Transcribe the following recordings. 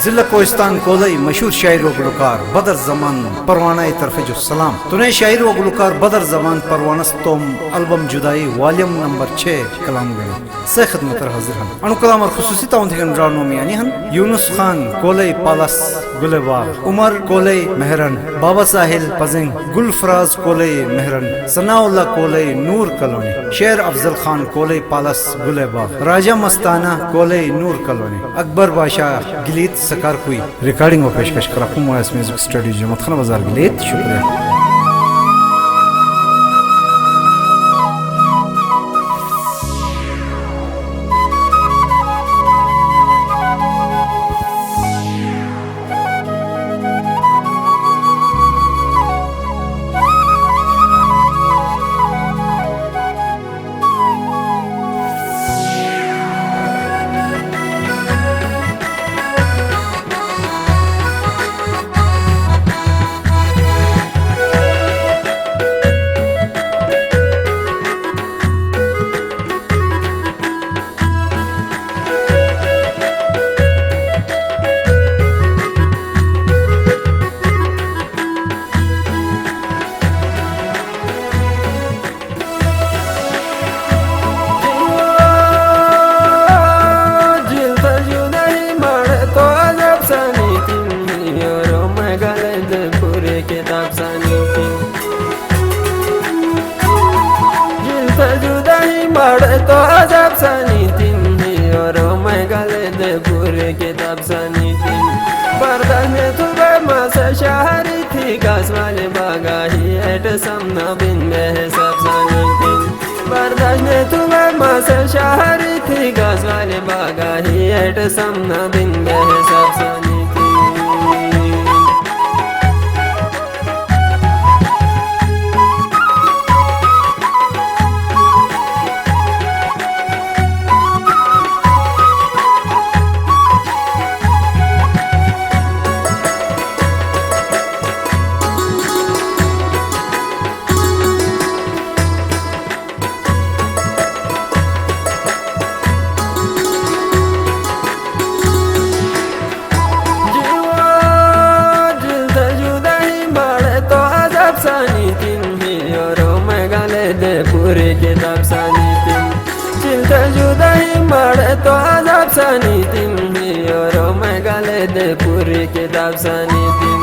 जिला कोहिस्तान कोलई मशहूर शायर व गुलकार बदर जमान परवाना तरफ जो सलाम तुने शायर व गुलकार बदर जमान परवानस तोम एल्बम जुदाई वॉल्यूम नंबर 6 कलाम गए से खिदमत हाजिर हन अनु कलाम और खुसूसी ताउन रानो मियानी हन यूनुस खान कोलई पालस गुलेबा उमर कोलई मेहरन बाबा साहिल पजिंग गुलफराज कोलई मेहरन सनाउल्लाह कोलई नूर कॉलोनी शेर अफजल खान कोलई पालस गुलेबा राजा मस्ताना कोलई नूर कॉलोनी अकबर बादशाह गिलीत सकार हुई रिकॉर्डिंग और पेशकश करापूं म्यूजिक स्टूडियो जमत खाना बाजार गिलीत शुक्रिया। तो अजब सनी तीन और मैं गले दे पूरे किताब सनी तीन बर्दाश्त में तुबे मासे शहरी थी घास वाले बागा ही एट समना बिन में सब सनी तीन बर्दाश्त में तुबे मासे शहरी थी घास वाले बागा ही एट समना बिन में सब सनी पूरे किताब सानी तीन चिलते जुदाई मारे तो अजब सानी तीन और मैं गले दे पूरे किताब सानी तीन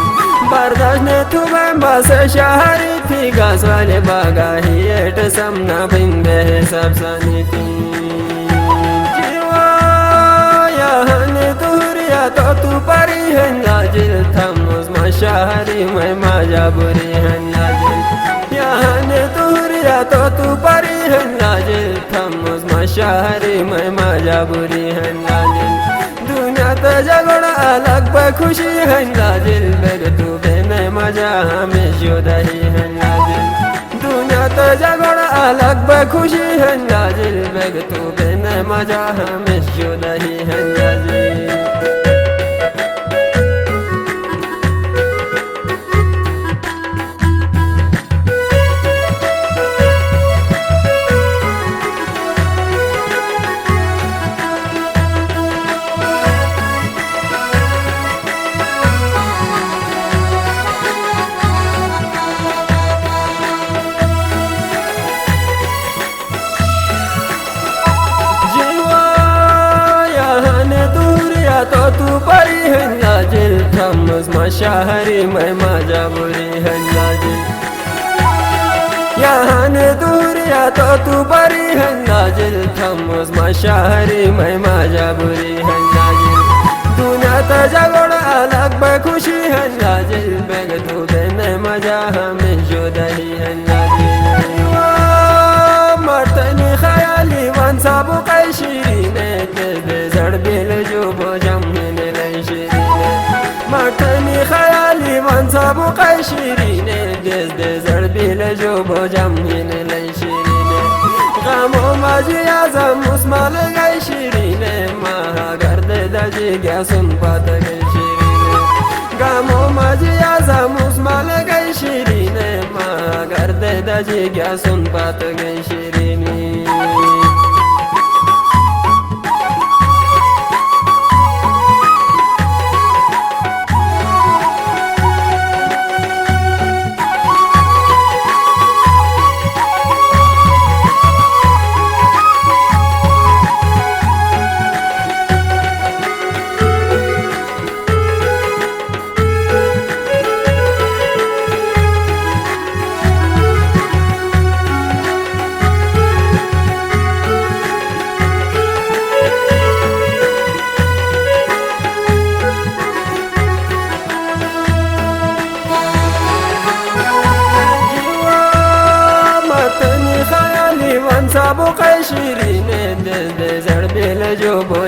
बर्दाश्त ने तुम्हें बस शहरी थी घास वाले बागा ही एट समना बिंदे सब सानी तीन जीवा यहाँ दूरिया तो तू परी है नाजिल थम उसमें शहरी में मजा बुरी है नाजिल यहाँ दूरिया तो तू परी है नाजिल थम उसमें शहरी में मजा बुरी है नाजिल दुनिया तो झगड़ा अलग पे खुशी है नाजिल बेग तू बेने मजा हमें शुदाई है नाजिल दुनिया तो झगड़ा अलग पे खुशी है नाजिल बेग तू बेने मजा हमें शुदाई है नाजिल तो तू परी है नाजिल थम उसमें शहरी में मजा बुरी है नाजिल यहाँ दूरिया तो तू परी है नाजिल थम उसमें शहरी में मजा बुरी है नाजिल दुनिया तो झगड़ा अलग पे खुशी है नाजिल बेग तू देने मजा हमें जुदाई है नाजिल मर्तनी ख्याली वन साबु कैशीरी ने दे जड़ बिल जो बोझम ने लैशीरी मर्तनी ख्याली वन साबु कैशीरी ने दे जड़ बिल जो बोझम ने लैशीरी गमो मजी आजम उस्माल गैशीरी ने महा गर्द दजी गया सुन पात गैशीरी गमो मजी आजम उस्माल गैशीरी ने महा गर्द दजी गया सुन पात गैशीरी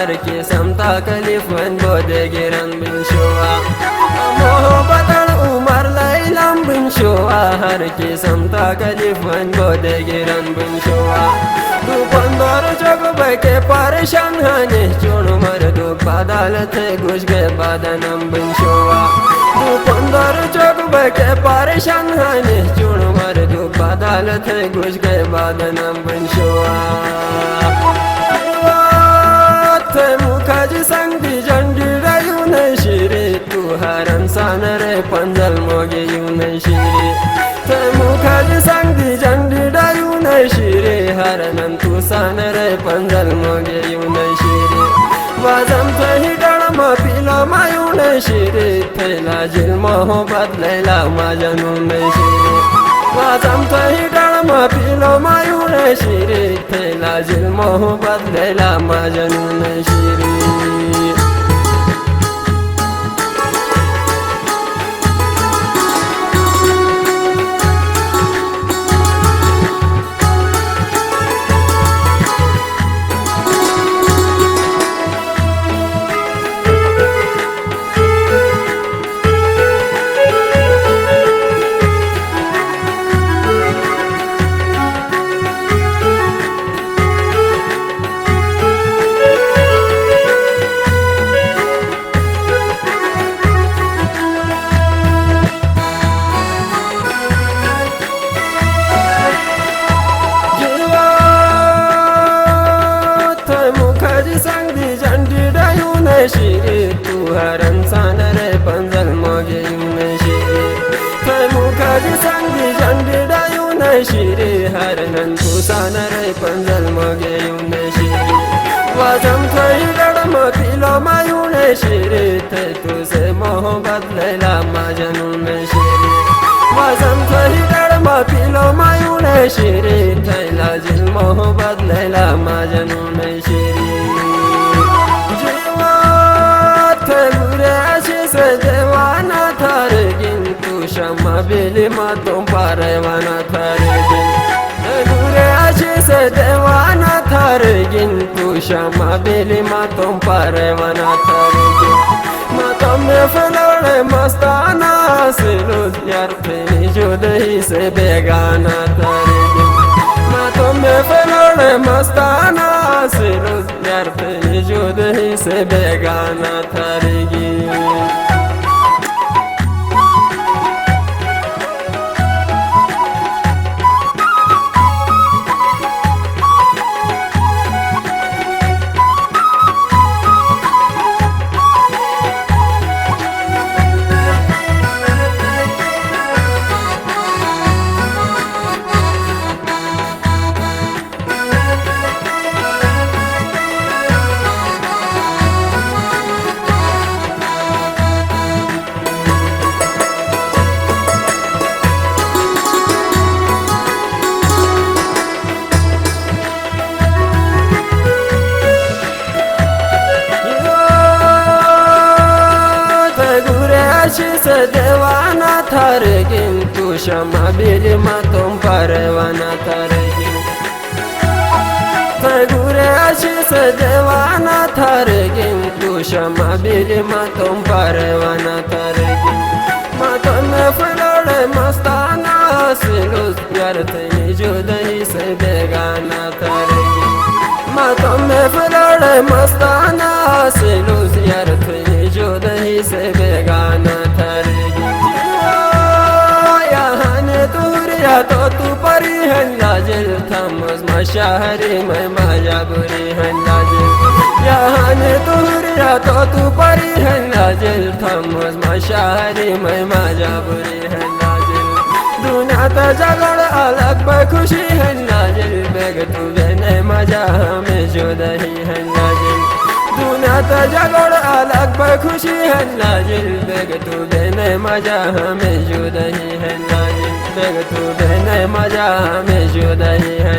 हर के समता कलिफ वन बोदे गिरन बिन शोआ मोहब्बतन उमर लैलम बिन शोआ हर के समता कलिफ वन बोदे गिरन बिन शोआ तू बंदर जग बके परेशान हने चोण मर दो बदलत घुस गए बदनम बिन शोआ तू बंदर जग बके परेशान हने चोण मर दो बदलत घुस गए बदनम बिन शोआ मुखाजी संगदी जंडी रायू नहीं शिरी तू हरन सानरे पंजल मोगे यू नहीं शिरी ते मुखाजी संगदी जंडी रायू नहीं शिरी हरनन तू सानरे पंजल मोगे यू नहीं शिरी वाजम थही डळमा पिला मायू नहीं शिरी थैला जिल मोहब्बत लैला माजनू नहीं शिरी वाजम थही डळमा पिला मायू नहीं शिरी थैला जिल मोहब्बत लैला माजनू नहीं शिरी शिरी तू हरन सानरे पंजल मोगे यू नहीं शिरी ते मुखाजी संगदी जंडी डायू नहीं शिरी हरनन तू सानरे पंजल मोगे यू नहीं शिरी वाजम थई डड़म पिलो मायू नहीं शिरी ते तू से मोहब्बत लैला माजनू नहीं शिरी वाजम थई डड़म पिलो मायू नहीं शिरी थैला जिल मोहब्बत लैला माजनू नहीं शिरी से देवाना थार गिन तू शमा बेली मा तुम पारेवाना थार गिन दूरे आशी से देवाना थार गिन तू शमा बेली मा तुम पारेवाना थार गिन मा तुम फलोड़े मस्ताना सिलो यार फेनी जुदई से बेगाना थार गिन मा तुम फलोड़े मस्ताना सिलो यार फेनी जुदई से बेगाना थार गिन थारगिन तू शमा बिलिमा तुम परवाना थारगिन गुरे आशीष देवाना थारगिन तू शमा बिलिमा तुम परवाना थारगिन मातम फलोड़े मस्ताना सिलुस यार तेरी जुदाई से बेगाना थारगिन मातम फलोड़े मस्ताना सिलुस यार तेरी जुदाई से बेगाना थारगिन तो तू परी है नाजिल थमस मशाहरी में माया बुरी है नाजिल यहाँ ने तुहरिया तो तू परी है नाजिल थमस मशाहरी में माया बुरी है नाजिल दुनिया तो जगड़ अलग पर खुशी है नाजिल बेग तू बेने मजा हमें जुदाई है नाजिल दुनिया तो जगड़ अलग पर खुशी है नाजिल बेग तू बेने मजा हमें जुदाई है नाजिल बेग तू बेने मजा हमें जुदाई है।